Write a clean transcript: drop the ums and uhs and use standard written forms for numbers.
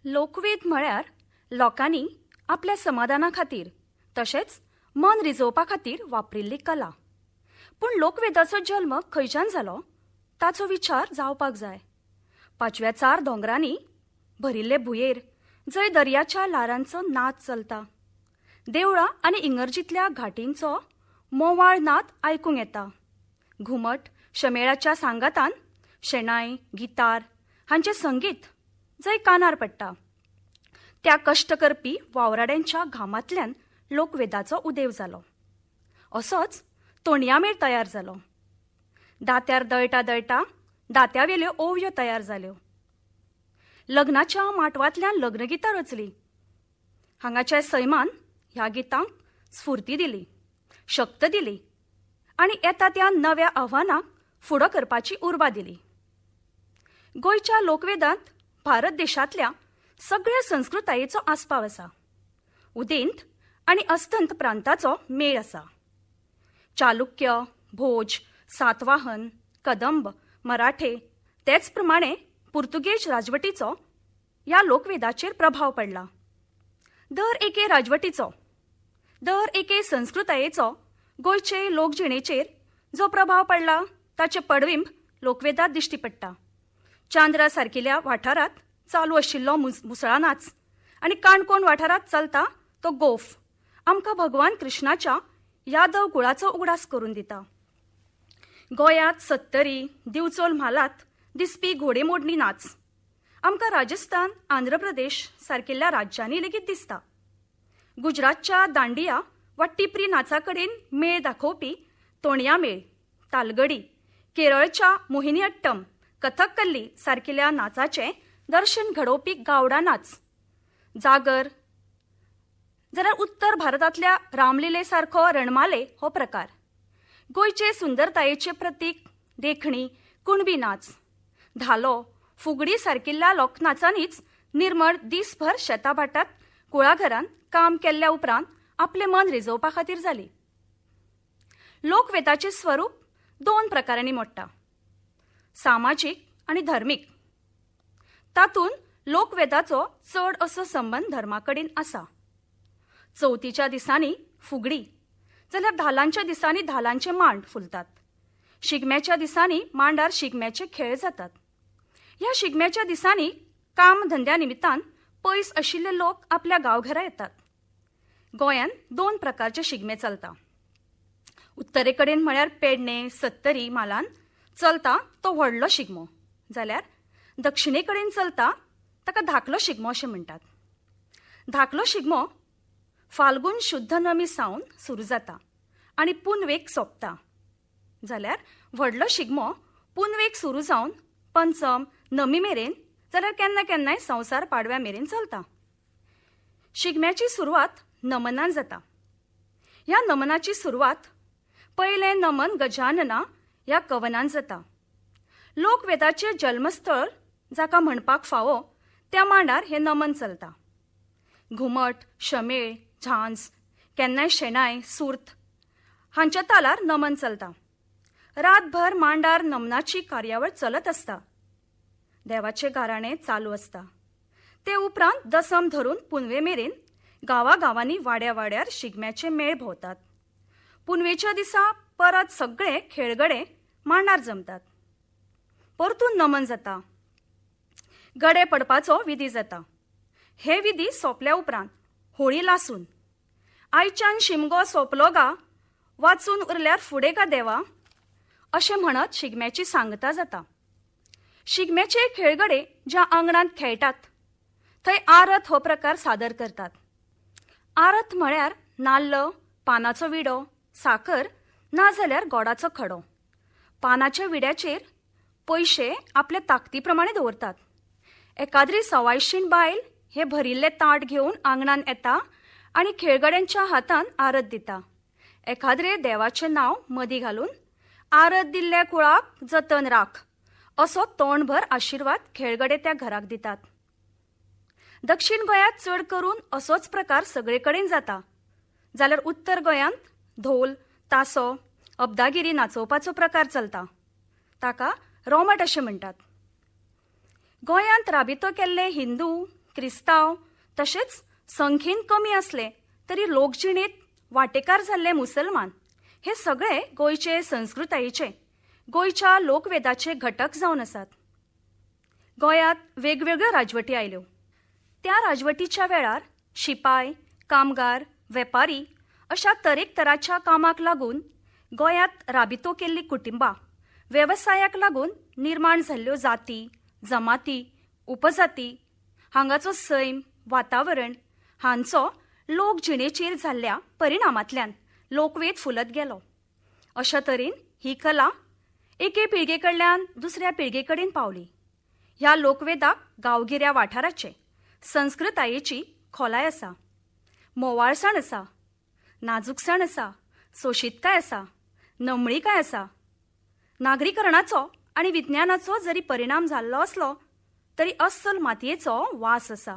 लोकवेद म्हळ्यार लोकांनी आपल्या समाधाना खातीर तशेंच मन रिजोवपा खातीर वापरिल्ली कला. पूण लोकवेदाचो जल्म खंयच्यान जालो ताचो विचार जावपाक जाय. 5व्या 4 दोंगरांनी भरिल्ले भुंयेर जंय दर्याच्या ल्हारांचो नाच चलता, देवळां आनी इगर्जींतल्या घाटींचो मोवाळ नाद आयकूंक येता. घुमट शमेळाच्या सांगातान शेणाय गितार हांचें संगीत जंय कानार पडटा, त्या कश्ट करपी वावराड्यांच्या घामांतल्यान लोकवेदाचो उदेव जालो. असोच तोणया मेळ तयार जालो. दात्यार दळटा दळटा दात्यावेल्यो ओवयो तयार जाल्यो. लग्नाच्या माटवांतल्यान लग्नगितां रचलीं. हांगाच्या सैमान ह्या गितांक स्फूर्ती दिली, शक्त दिली आनी येता त्या नव्या आव्हानाक फुडो करपाची उर्बा दिली. गोंयच्या लोकवेदांत भारत देशांतल्या सगळ्या संस्कृतायेचो आस्पाव आसा. उदेंत आनी अस्तंत प्रांताचो मेळ आसा. चालुक्य, भोज, सातवाहन, कदंब, मराठे तेच प्रमाणे पुर्तुगेज राजवटीचो ह्या लोकवेदाचेर प्रभाव पडला. दर एके राजवटीचो, दर एके संस्कृतायेचो गोंयचे लोकजिणेचेर जो प्रभाव पडला ताचे पडबिंब लोकवेदांत दिश्टी पडटा. चांद्रा सारकिल्या वाठारांत चालू आशिल्लो मुसळा नाच आनी काणकोण वाठारांत चलता तो गोफ आमकां भगवान कृष्णाच्या यादव कुळाचो उगडास करून दिता. गोंयांत सत्तरी दिवचोल म्हालांत दिसपी घोडेमोडणी नाच आमकां राजस्थान, आंध्र प्रदेश सारकिल्ल्या राज्यांनी लेगीत दिसता. गुजरातच्या दांडिया वा टिपरी नाचा कडेन मेळ दाखोवपी तोणया मेळ, तालगडी, केरळच्या मोहिनीअट्टम, कथकली सारकिल्या नाचाचें दर्शन घडोवपी गावडा नाच, जागर, जाल्यार उत्तर भारतांतल्या रामलिले सारको रणमाले हो प्रकार, गोंयचे सुंदरतायेचे प्रतीक देखणी, कुणबी नाच, धालो, फुगडी सारकिल्ल्या लोकनाचांनीच निर्मळ दिसभर शेताभाटांत कुळाघरांत काम केल्ल्या उपरांत आपले मन रिजोवपा खातीर जाली. लोकवेदाचें स्वरूप 2 प्रकारांनी मोडटा, सामाजीक आनी धर्मीक. तातूंत लोकवेदाचो चड असो संबंद धर्माकडेन आसा. चवथीच्या दिसांनी फुगडी, जाल्यार धालांच्या दिसांनी धालांचे मांड फुलतात. शिगम्याच्या दिसांनी मांडार शिगम्याचे खेळ जातात. ह्या शिगम्याच्या दिसांनी काम धंद्या निमित्तान पयस आशिल्ले लोक आपल्या गांवघरा येतात. गोंयांत 2 प्रकारचे शिगमे चलता. उत्तरे कडेन म्हळ्यार पेडणे, सत्तरी मालान चलता तो व्हडलो शिगमो, जाल्यार दक्षिणे कडेन चलता ताका धाकलो शिगमो अशें म्हणटात. धाकलो शिगमो फाल्गून शुद्ध नमी सावन सुरू जाता आनी पुनवेक सोंपता, जाल्यार व्हडलो शिगमो पुनवेक सुरू जावन पंचम, नमी मेरेन, जाल्यार केन्ना केन्नाय संवसार पाडव्या मेरेन चलता. शिगम्याची सुरवात नमनान जाता. ह्या नमनाची सुरवात पयलें नमन गजानना ह्या कवनान जाता. लोकवेदाचें जल्मस्थळ जाका म्हणपाक फावो त्या मांडार हें नमन चलता. घुमट, शमेळ, झांज, केन्नाय शेणाय, सुर्त हांच्या तालार नमन चलता. रातभर मांडार नमनाची कार्यावळ चलत आसता. देवाचें गाराणें चालू आसता. ते उपरांत दसम धरून पुनवे मेरेन गांवांनी वाड्या वाड्यार शिगम्याचे मेळ भोंवतात. पुनवेच्या दिसा परत सगळे खेळगडे मांडार जमतात. परतून नमन जाता. गडे पडपाचो विधी जाता. हे विधी सोंपल्या उपरांत होळी लासून आयच्यान शिमगो सोंपलो गा, वाचून उरल्यार फुडें गा देवा अशें म्हणत शिगम्याची सांगता जाता. शिगम्याचे खेळगडे ज्या आंगणांत खेळटात थंय आरत हो प्रकार सादर करतात. आरत म्हळ्यार नाल्ल, पानाचो विडो, साकर नाजाल्यार गोडाचो खडो. पानाच्या विड्याचेर पयशे आपले ताकती प्रमाणे दवरतात. एकाद्री सवायशीण बायल हे भरिल्ले ताट घेवन आंगणान येता आनी खेळगड्यांच्या हातान आरत दिता. एकाद्रे देवाचें नांव मदीं घालून आरत दिल्ल्या कुळाक जतन राख असो तोंडभर आशिर्वाद खेळगडे त्या घराक दितात. दक्षिण गोंयांत चड करून असोच प्रकार सगळे कडेन जाता, जाल्यार उत्तर गोंयांत धोल, तासो, अब्दागिरी नाचोवपाचो प्रकार चलता. ताका रोमट अशें म्हणटात. गोंयांत राबितो केल्ले हिंदू, क्रिस्तांव तशेंच संख्येन कमी असले तरी लोकजिणेंत वांटेकार जाल्ले मुसलमान हे सगळे गोंयचे संस्कृतायेचे, गोंयच्या लोकवेदाचे घटक जावन आसात. गोंयांत वेगवेगळ्यो राजवटी आयल्यो. त्या राजवटीच्या वेळार शिपाय, कामगार, वेपारी अशा तरेकतराच्या कामाक लागून गोंयांत राबितो केल्ली कुटुंबां, वेवसायाक लागून निर्माण जाल्ल्यो जाती, जमाती, उपजाती हांगाचो सैम, वातावरण हांचो लोकजिणेचेर जाल्ल्या परिणामांतल्यान लोकवेद फुलत गेलो. अशा तरेन ही कला एके पिळगे कडल्यान दुसऱ्या पिळगे कडेन पावली. ह्या लोकवेदाक गांवगिऱ्या वाठाराचे संस्कृतायेची खोलाय आसा, मोवाळसाण आसा, नाजूकसाण आसा, सोशीतकाय आसा, नमळीकाय आसा. नागरीकरणाचो आनी विज्ञानाचो जरी परिणाम जाल्लो असलो तरी अस्सल मातयेचो वास आसा.